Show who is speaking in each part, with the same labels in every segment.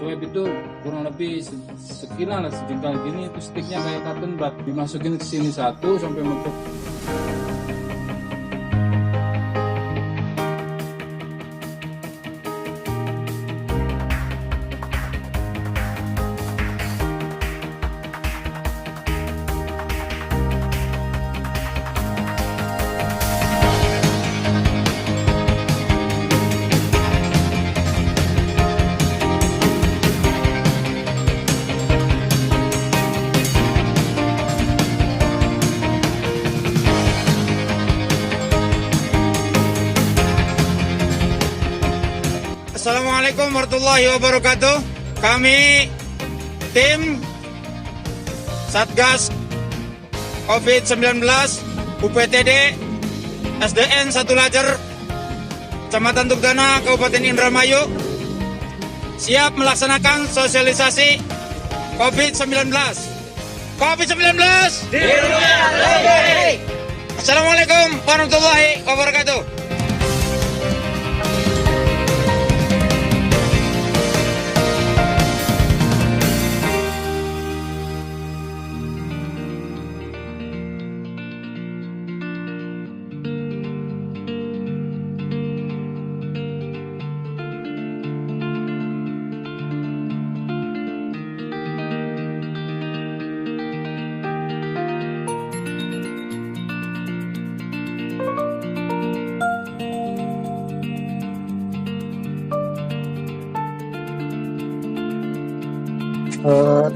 Speaker 1: swab itu kurang lebih sekilan lah, sejengkal gini, itu sticknya kayak cotton bud, dimasukin ke sini satu sampai mentok.
Speaker 2: Assalamualaikum warahmatullahi wabarakatuh. Kami tim Satgas COVID-19 UPTD SDN 1 Lajer Kecamatan Tugdana Kabupaten Indramayu siap melaksanakan sosialisasi COVID-19. COVID-19 di rumah lagi. Assalamualaikum warahmatullahi wabarakatuh.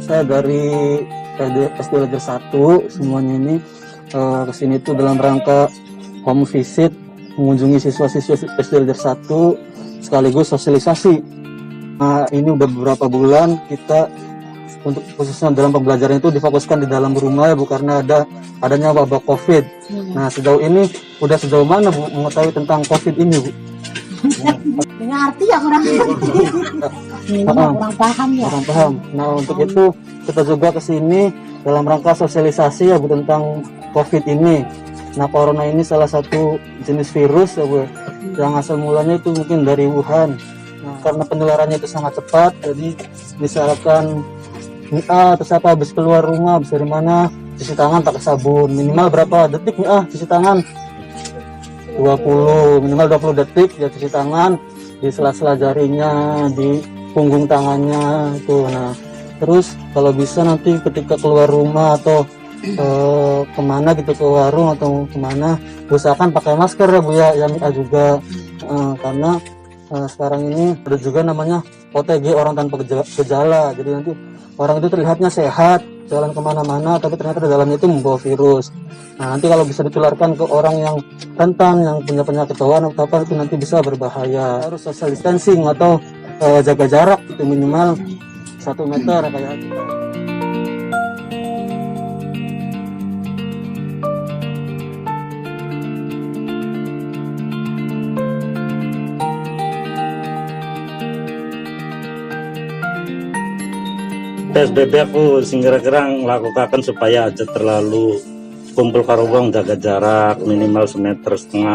Speaker 3: Saya dari SD Lajer 1, semuanya ini kesini tuh dalam rangka home visit, mengunjungi siswa-siswa SD Lajer 1 sekaligus sosialisasi. Ini udah beberapa bulan kita untuk khususnya dalam pembelajaran itu difokuskan di dalam rumah ya Bu, karena adanya wabah COVID. Nah, sejauh ini udah sejauh mana Bu mengetahui tentang COVID ini Bu?
Speaker 4: Dengan arti ya kurang paham ya.
Speaker 3: Kurang paham. Nah, untuk itu kita juga kesini dalam rangka sosialisasi ya Bu tentang COVID ini. Nah, corona ini salah satu jenis virus ya Bu, yang asal mulanya itu mungkin dari Wuhan. Nah, karena penularannya itu sangat cepat, jadi misalkan terus habis keluar rumah, habis dari mana, cuci tangan pakai sabun. Minimal berapa detik nih cuci tangan? minimal 20 detik ya cuci tangan di sela-sela jarinya, di punggung tangannya itu. Nah, terus kalau bisa nanti ketika keluar rumah atau kemana gitu, ke warung atau kemana, usahakan pakai masker ya Bu ya, yang juga karena sekarang ini ada juga namanya OTG, orang tanpa gejala. Jadi nanti orang itu terlihatnya sehat, jalan kemana-mana, tapi ternyata di dalamnya itu membawa virus. Nah, nanti kalau bisa ditularkan ke orang yang rentan, yang punya penyakit bawaan atau apa, itu nanti bisa berbahaya. Harus social distancing atau jaga jarak itu minimal 1 meter kayak gitu.
Speaker 5: PSBB aku kira-kira melakukan supaya aja terlalu kumpul karo wong, jaga jarak minimal 1,5 meter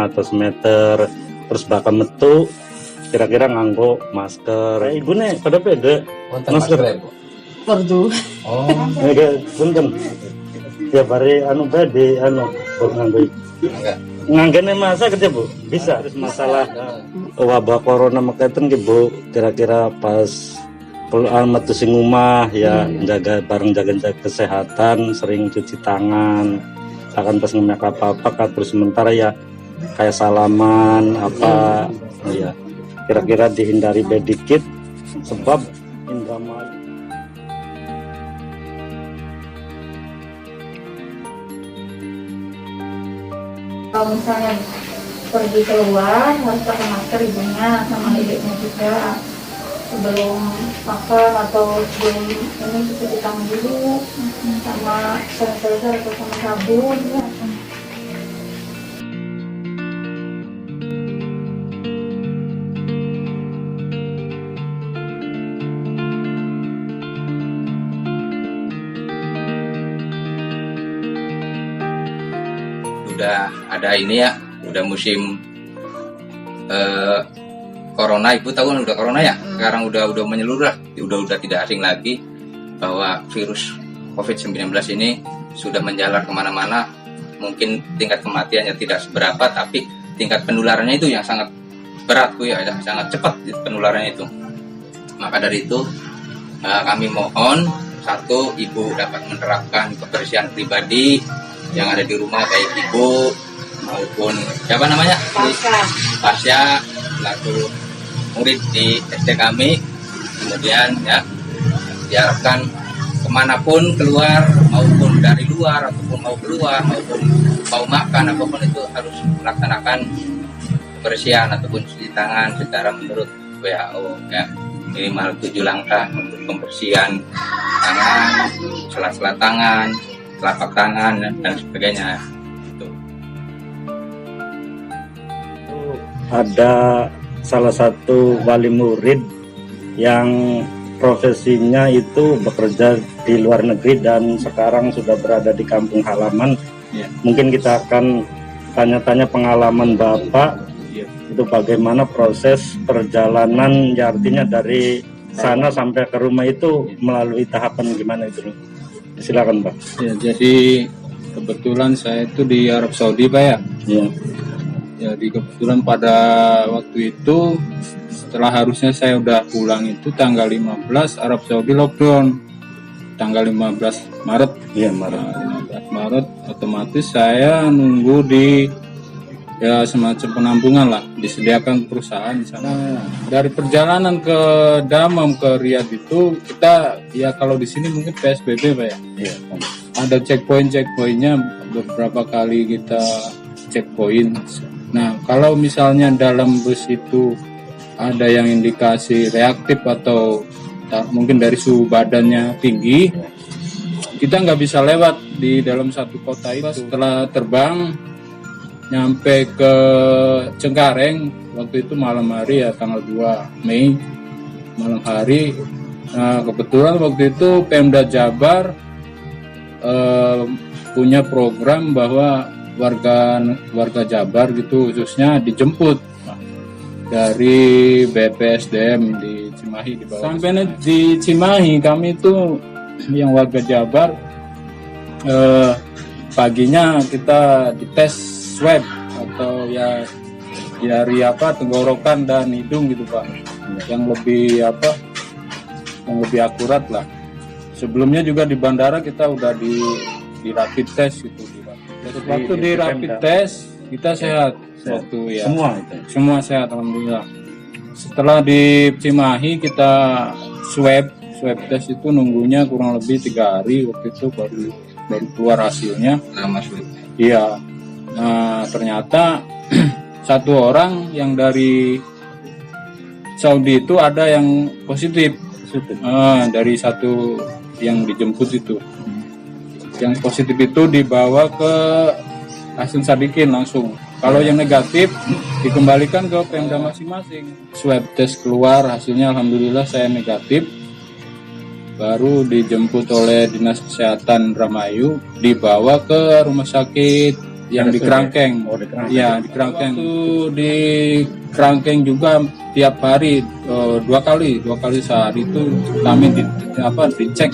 Speaker 5: atau 1 meter, terus bakal metu kira-kira nganggo masker. Ibu nih pada pede masker ya Bu?
Speaker 4: Perdu.
Speaker 5: Oh, enggak punten. Ya bari bade nganggo nganggene masa kerja Bu bisa. Terus masalah wabah corona makaten ki Bu, kira-kira pas metu sing omah ya jaga kesehatan, sering cuci tangan, akan pas ngemek apa-apa terus sementara ya kayak salaman apa ya kira-kira dihindari bedikit sebab Indramayu.
Speaker 6: Kalau misalnya pergi keluar harus pakai masker ibunya sama adiknya juga. Sebelum makan atau sebelum ini cuci tangan dulu sama sanitizer atau sama sabun ya.
Speaker 7: Udah ada ini ya, udah musim corona, ibu tahu kan udah corona ya, sekarang udah menyeluruh lah, udah tidak asing lagi bahwa virus COVID-19 ini sudah menjalar kemana-mana. Mungkin tingkat kematiannya tidak seberapa, tapi tingkat penularannya itu yang sangat berat Bu ya, sangat cepat penularannya itu. Maka dari itu kami mohon, satu, ibu dapat menerapkan kebersihan pribadi yang ada di rumah, baik ibu maupun siapa namanya? Pasya, selaku murid di SD kami. Kemudian ya diharapkan kemanapun keluar, maupun dari luar ataupun mau keluar maupun mau makan apapun itu harus melaksanakan kebersihan ataupun cuci tangan secara menurut WHO ya, minimal 7 langkah untuk pembersihan tangan, sela-sela tangan, telapak tangan dan sebagainya. Itu.
Speaker 5: Ada salah satu wali murid yang profesinya itu bekerja di luar negeri dan sekarang sudah berada di kampung halaman.
Speaker 1: Ya.
Speaker 5: Mungkin kita akan tanya-tanya pengalaman Bapak,
Speaker 1: Ya.
Speaker 5: itu bagaimana proses perjalanan, ya artinya dari sana sampai ke rumah itu melalui tahapan gimana itu. Silakan Pak.
Speaker 1: Ya, jadi kebetulan saya itu di Arab Saudi Pak ya.
Speaker 5: Ya.
Speaker 1: Jadi kebetulan pada waktu itu setelah harusnya saya udah pulang itu tanggal 15 Arab Saudi lockdown. Tanggal 15 Maret.
Speaker 5: Iya, Maret.
Speaker 1: Nah, 15 Maret otomatis saya nunggu di ya semacam penampungan lah, disediakan perusahaan di sana. Dari perjalanan ke Damam ke Riyadh itu kita ya kalau di sini mungkin PSBB Pak ya.
Speaker 5: Iya.
Speaker 1: Ada checkpointnya beberapa kali kita checkpoint. Nah, kalau misalnya dalam bus itu ada yang indikasi reaktif atau mungkin dari suhu badannya tinggi, kita nggak bisa lewat di dalam satu kota itu. Setelah terbang nyampe ke Cengkareng, waktu itu malam hari ya, tanggal 2 Mei malam hari. Nah, kebetulan waktu itu Pemda Jabar punya program bahwa warga Jabar gitu khususnya dijemput dari BPSDM di Cimahi di bawah. Sampai di Cimahi kami itu yang warga Jabar paginya kita dites swab atau ya dari tenggorokan dan hidung gitu Pak, yang lebih akurat lah. Sebelumnya juga di bandara kita udah di rapid test gitu. Waktu di rapid test kita sehat. Waktu ya semua sehat alhamdulillah. Setelah di Cimahi kita swab test itu nunggunya kurang lebih 3 hari, waktu itu baru keluar hasilnya.
Speaker 7: Lama sulit.
Speaker 1: Iya. Nah, ternyata satu orang yang dari Saudi itu ada yang positif. Dari satu yang dijemput itu. Yang positif itu dibawa ke Hasan Sadikin langsung. Kalau yang negatif dikembalikan ke Pemda masing-masing. Swab test keluar, hasilnya alhamdulillah saya negatif. Baru dijemput oleh Dinas Kesehatan Indramayu, dibawa ke rumah sakit yang di Kerangkeng. Iya, di Kerangkeng. Di Kerangkeng juga tiap hari 2 kali sehari itu kami dicek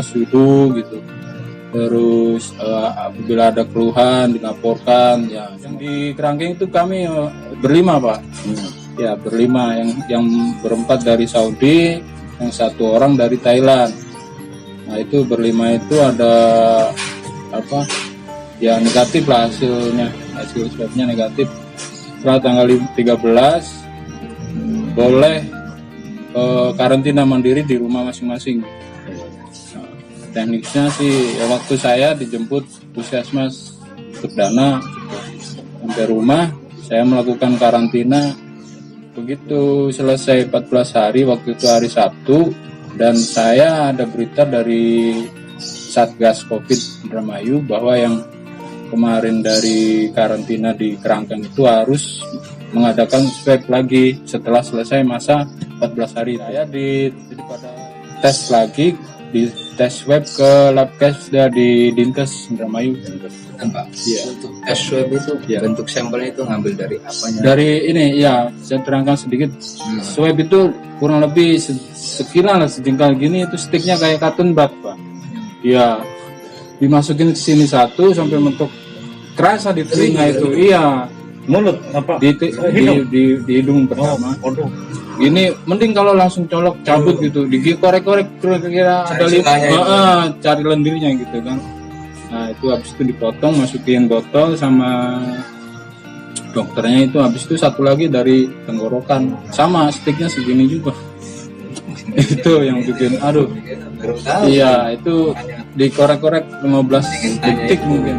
Speaker 1: suhu gitu. Terus apabila ada keluhan dilaporkan ya. Yang di Kerangkeng itu kami berlima Pak. Ya berlima, yang berempat dari Saudi, yang 1 orang dari Thailand. Nah itu berlima itu ada ya negatif lah hasil swabnya negatif. Setelah tanggal 13 boleh karantina mandiri di rumah masing-masing. Tekniknya sih ya, waktu saya dijemput puskesmas Tugdana sampai rumah, saya melakukan karantina. Begitu selesai 14 hari, waktu itu hari Sabtu, dan saya ada berita dari Satgas Covid Indramayu bahwa yang kemarin dari karantina di Kerangkeng itu harus mengadakan swab lagi setelah selesai masa 14 hari. Saya pada tes lagi, di tes swab ke Labkes di Dinkes Indramayu.
Speaker 7: kan Pak.
Speaker 1: Iya.
Speaker 7: Untuk tes swab itu bentuk sampelnya itu ngambil dari apanya?
Speaker 1: Dari ini ya, saya terangkan sedikit. Swab itu kurang lebih sekilan lah, sejengkal gini, itu sticknya kayak kartun bud Pak. Iya, dimasukin ke sini satu sampai mentok kerasa di telinga itu. Iya,
Speaker 5: Mulut apa?
Speaker 1: di hidung pertama. Gini, mending kalau langsung colok cabut gitu, dikorek-korek kira-kira ada cari lendirnya gitu kan. Nah itu habis itu dipotong, masukin botol sama dokternya itu. Habis itu satu lagi dari tenggorokan, sama sticknya segini juga. Itu yang bikin aduh. Iya, itu dikorek-korek 15 detik mungkin.